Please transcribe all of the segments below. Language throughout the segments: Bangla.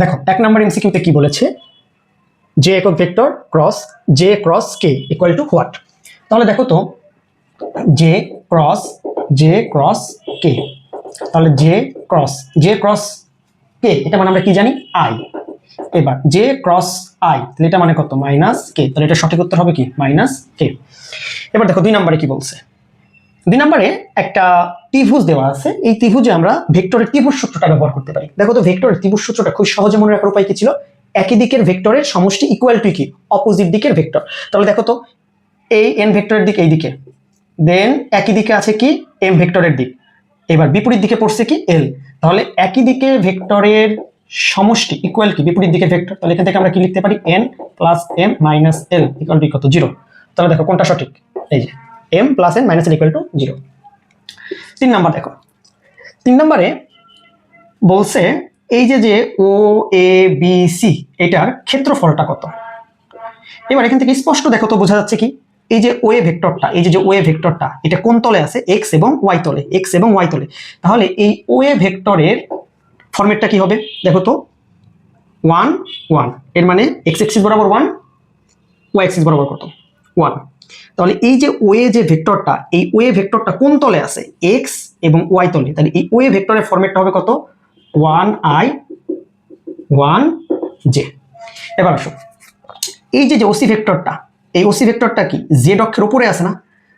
দেখো 1 নম্বর এমসিকিউতে কি বলেছে, জে একক vector cross J cross K equal to what. তাহলে দেখো তো জে ক্রস কে, তাহলে জে ক্রস কে এটা মানে আমরা কি জানি আই। এবার জে ক্রস আই তাহলে এটা মানে কত মাইনাস কে, তাহলে এটা সঠিক উত্তর হবে কি মাইনাস কে। এবার দেখো 2 নম্বরে কি বলছে, 2 নম্বরে একটা ত্রিভুজ দেওয়া আছে, এই ত্রিভুজে আমরা ভেক্টরের ত্রিভুজ সূত্রটা ব্যবহার করতে পারি। দেখো তো ভেক্টরের ত্রিভুজ সূত্রটা খুব সহজে মনে রাখার উপায় কি ছিল, একই দিকের ভেক্টরের সমষ্টি ইকুয়াল টু কি অপোজিট দিকের ভেক্টর। তাহলে দেখো তো এই এন ভেক্টরের দিক এই দিকে, দেন একই দিকে আছে কি এম ভেক্টরের দিক, এবার বিপরীত দিকে পড়ছে কি এল, তাহলে একই দিকে ভেক্টরের সমষ্টি ইকুয়াল কি বিপরীত দিকে ভেক্টর। তাহলে এখান থেকে আমরা কি লিখতে পারি N plus M minus L equal to কত 0। তাহলে দেখো কোনটা সঠিক, এই যে M plus N minus L equal to 0। 3 নম্বর দেখো, 3 নম্বরে বলছে এই যে ও এ বি সি এটার ক্ষেত্রফলটা কত। এবার এখান থেকে স্পষ্ট দেখো তো বোঝা যাচ্ছে কি এই যে ওয়ে ভেক্টরটা, এই যে ওয়ে ভেক্টরটা এটা কোন তলে আছে এক্স এবং ওয়াই তলে, এক্স এবং ওয়াই তলে। তাহলে এই ওয়ে ভেক্টরের ফরম্যাটটা কি হবে দেখো তো 1 1, এর মানে এক্স এক্সিস বরাবর 1, ওয়াই এক্সিস বরাবর কত 1। তাহলে এই যে ওয়ে যে ভেক্টরটা, এই ওয়ে ভেক্টরটা কোন তলে আছে এক্স এবং ওয়াই তলে, তাহলে এই ওয়ে ভেক্টরের ফরম্যাটটা হবে কত 1i 1j। এবার আসো এই যে ওসি ভেক্টরটা, এই ওসি ভেক্টরটা কি জেড অক্ষের উপরে আছে না,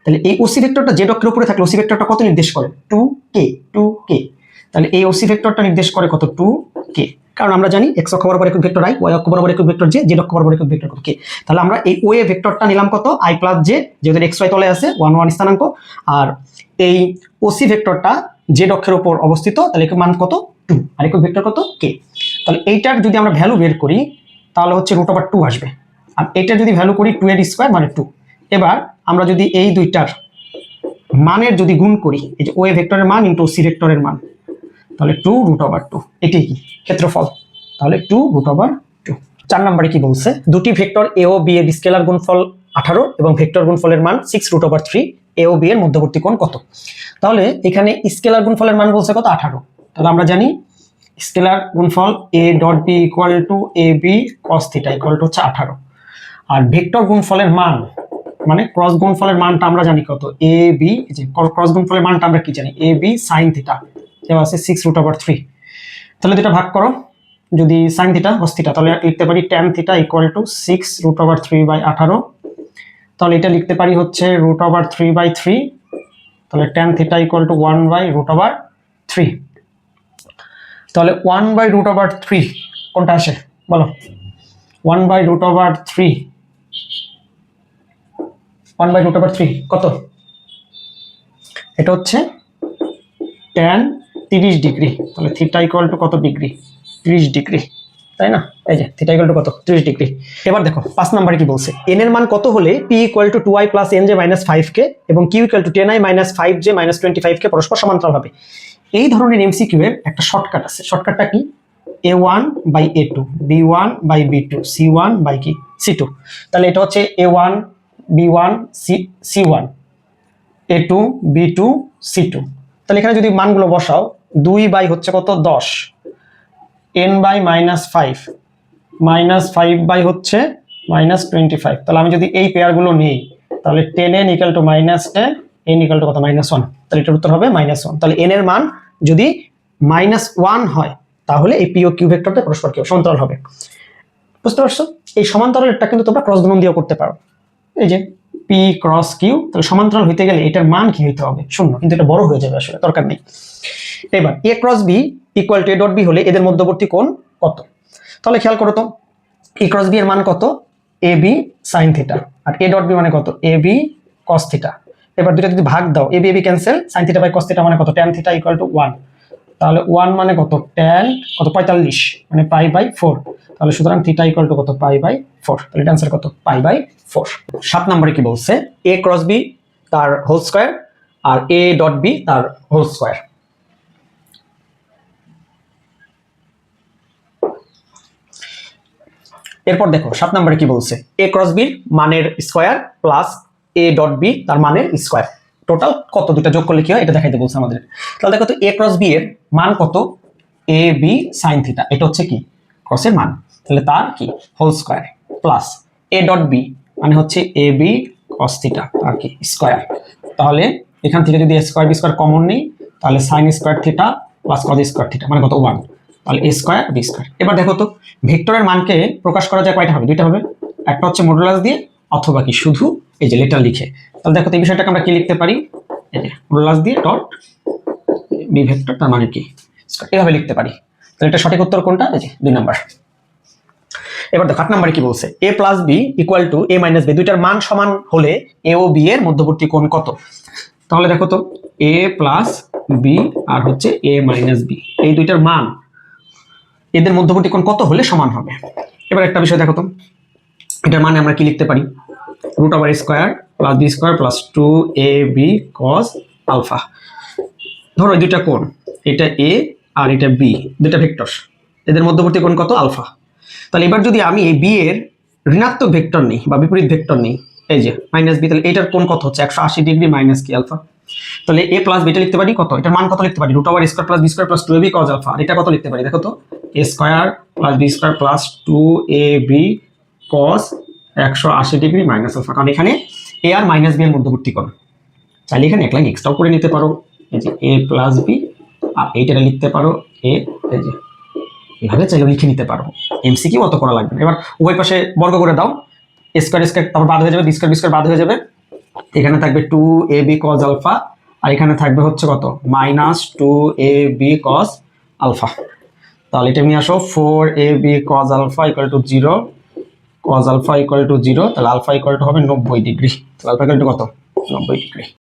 তাহলে এই ওসি ভেক্টরটা জেড অক্ষের উপরে থাকলে ওসি ভেক্টরটা কত নির্দেশ করে 2k। তাহলে এই ওসি ভেক্টরটা নির্দেশ করে কত 2k, কারণ আমরা জানি এক্স অক্ষ বরাবর একক ভেক্টর আই, ওয়াই অক্ষ বরাবর একক ভেক্টর জে, জেড অক্ষ বরাবর একক ভেক্টর কত কে। তাহলে আমরা এই ওয়ে ভেক্টরটা নিলাম কত i প্লাস জে, যেহেতু এক্স ওয়াই তলে আছে 1 1 স্থানাঙ্ক, আর এই ওসি ভেক্টরটা জেড অক্ষের উপর অবস্থিত, তাহলে মান কত 2 আর একক ভেক্টর কত কে। তাহলে এইটার যদি আমরা ভ্যালু বের করি তাহলে হচ্ছে √2 আসবে, আর এটা যদি ভ্যালু করি 2 এর স্কয়ার মানে 2। এবার আমরা যদি এই দুইটার মানের যদি গুণ করি, এই যে ওয়ে ভেক্টরের মান ইনটু সি ভেক্টরের মান, তাহলে 2√2 এটাই কি ক্ষেত্রফল, তাহলে 2√2। 4 নম্বরে কি বলছে, দুটি ভেক্টর এ ও বি এর স্কেলার গুণফল 18 এবং ভেক্টর গুণফলের মান 6√3, এ ও বি এর মধ্যবর্তী কোণ কত। তাহলে এখানে স্কেলার গুণফলের মান বলছে কত 18, তাহলে আমরা জানি স্কেলার গুণফল A dot B equal to A B cos theta equal to হচ্ছে 18, আর ভেক্টর গুণফলের মান মানে ক্রস গুণফলের মানটা আমরা জানি কত এ বি, যে ক্রস গুণফলের মানটা আমরা কি জানি এ বি সাইন থিটা দেওয়া আছে 6√3। তাহলে দুটো ভাগ করো, যদি সাইন থিটা কস থিটা তাহলে লিখতে পারি ট্যান থিটা ইকুয়াল টু 6√3/18, তাহলে এটা লিখতে পারি হচ্ছে √3/3, তাহলে ট্যান থিটা ইকুয়াল টু 1/√3। তাহলে 1/√3 কোনটা আসে বলো 1/√3, 1/√3 কত, এটা হচ্ছে tan 30 ডিগ্রি, তাহলে থিটা ইকুয়াল টু কত ডিগ্রি 30 ডিগ্রি, তাই না, এই যে থিটা ইকুয়াল টু কত 30 ডিগ্রি। এবার দেখো 5 নম্বরে কি বলছে, n এর মান কত হলে p equal to 2i plus nj minus 5k এবং q equal to 10i minus 5j minus 25k পরস্পর সমান্তরাল হবে। এই ধরনের এমসিকিউ এর একটা শর্টকাট আছে, শর্টকাটটা কি a1/a2 b1/b2 c1/কি c2। তাহলে এটা হচ্ছে a1 b1 c1 a2 b2 c2। তাহলে এখানে যদি মানগুলো বসাও 2 হচ্ছে কত 10, n/-5 -5 হচ্ছে -25। তাহলে আমি যদি এই পেয়ারগুলো নিই তাহলে 10n = -10, n = কত -1, তাহলে এটার উত্তর হবে -1। তাহলে n এর মান যদি -1 হয় তাহলে এই p ও q ভেক্টরটা পরস্পর কি সমান্তরাল হবে। বুঝতে পারছো, এই সমান্তরালটা কিন্তু তোমরা ক্রস গুণন দিয়েও করতে পারো, এই যে p ক্রস q, তাহলে সমান্তরাল হইতে গেলে এটার মান কি হইতে হবে 0, কিন্তু এটা বড় হয়ে যাবে আসলে দরকার নেই। এবার a cross b equal to a dot b হলে এদের মধ্যবর্তী কোণ কত। তাহলে খেয়াল করো তো a ক্রস b এর মান কত ab sin থিটা, আর a ডট b মানে কত ab cos থিটা। এবার দুটো যদি ভাগ দাও ab ab cancel, sin theta by cos theta মানে কত tan থিটা ইকুয়াল টু 1, তাহলে 1 মানে কত tan কত 45 মানে π/4, তাহলে সুতরাং থিটা ইকুয়াল টু কত π/4, তাহলে এটা आंसर কত π/4। 7 নম্বরে কি বলছে, a ক্রস b তার হোল স্কয়ার আর a ডট b তার হোল স্কয়ার। এরপর দেখো 7 নম্বরে কি বলছে, a ক্রস b এর মানের square plus a dot b তার মানের স্কয়ার, টোটাল কত দুটো যোগ করলে কি হয় এটা দেখাইতে বলছে আমাদের। তাহলে দেখো তো a ক্রস b এর মান কত ab sin থিটা, এটা হচ্ছে কি কসের মান, তাহলে তার কি whole square plus A dot B মানে হচ্ছে এ বি কস থিটা তার কি স্কয়ার। তাহলে এখান থেকে যদি স্কয়ার বি স্কয়ার কমন নেই তাহলে sine square theta plus cos square theta মানে কত 1, তাহলে এ স্কয়ার বি স্কয়ার। এবার দেখো তো ভেক্টরের মানকে প্রকাশ করা যায় কয়টা হবে, দুইটা হবে, একটা হচ্ছে মডুলাস দিয়ে অথবা কি শুধু এই যে লেটার লিখে। তাহলে দেখো তো এই বিষয়টাকে আমরা কি লিখতে পারি, এই যে মডুলাস দিয়ে ডট বি ভেক্টর তার মানে কি এভাবে লিখতে পারি। তাহলে এটা সঠিক উত্তর কোনটা, এই যে 2 নাম্বার। এবার দেখো 8 নম্বরে কি বলছে, a plus B equal to a minus B, দুইটার মান সমান হলে a ও b এর মধ্যবর্তী কোণ কত। তাহলে দেখো তো a প্লাস বি আর হচ্ছে a মাইনাস বি, এই দুইটার মান এদের মধ্যবর্তী কোণ কত হলে সমান হবে। এবার একটা বিষয় দেখো তো, এটার মানে আমরা কি লিখতে পারি, root over square plus B square plus 2ab cos alpha. ধরো এই দুইটা কোণ, এটা a আর এটা b, দুইটা ভেক্টর, এদের মধ্যবর্তী কোণ কত আলফা। তাহলে এবার যদি আমি এই বি এর ঋণাত্মক ভেক্টর নেই বা বিপরীত ভেক্টর নেই, এই যে মাইনাস বি, তাহলে এটার কোণ কত হচ্ছে 180 ডিগ্রি মাইনাস কি আলফা। তাহলে এ প্লাস বিটা লিখতে পারি কত, এটার মান কত লিখতে পারি, root over square plus B square plus 2ab cos alpha. আর এটা কত লিখতে পারি দেখো তো, A square plus B square plus 2ab cos 180 degree minus alpha, কারণ এখানে এ আর মাইনাস বি এর মধ্যবর্তী কোণ। চাইলে এখানে এক লাইন এক্সট্রাও করে নিতে পারো, এই যে এ প্লাস বি আর এইটা লিখতে পারো এ, এই যে এভাবে চাইলে লিখে নিতে পারো, এমসিকিউ অত করা লাগবে না। এবার উভয় পাশে বর্গ করে দাও, স্কয়ার স্কয়ার তারপর বাদ হয়ে যাবে, বি স্কয়ার বি স্কয়ার বাদ হয়ে যাবে, এখানে থাকবে 2ab cos আলফা আর এখানে থাকবে হচ্ছে কত মাইনাস 2ab cos আলফা। তাহলে এটা নিয়ে আসো 4ab cos alpha equal to 0, cos alpha equal to 0, তাহলে আলফা ইকুয়াল টু হবে 90 ডিগ্রি, তাহলে আলফা ইকুয়াল টু কত 90 ডিগ্রি।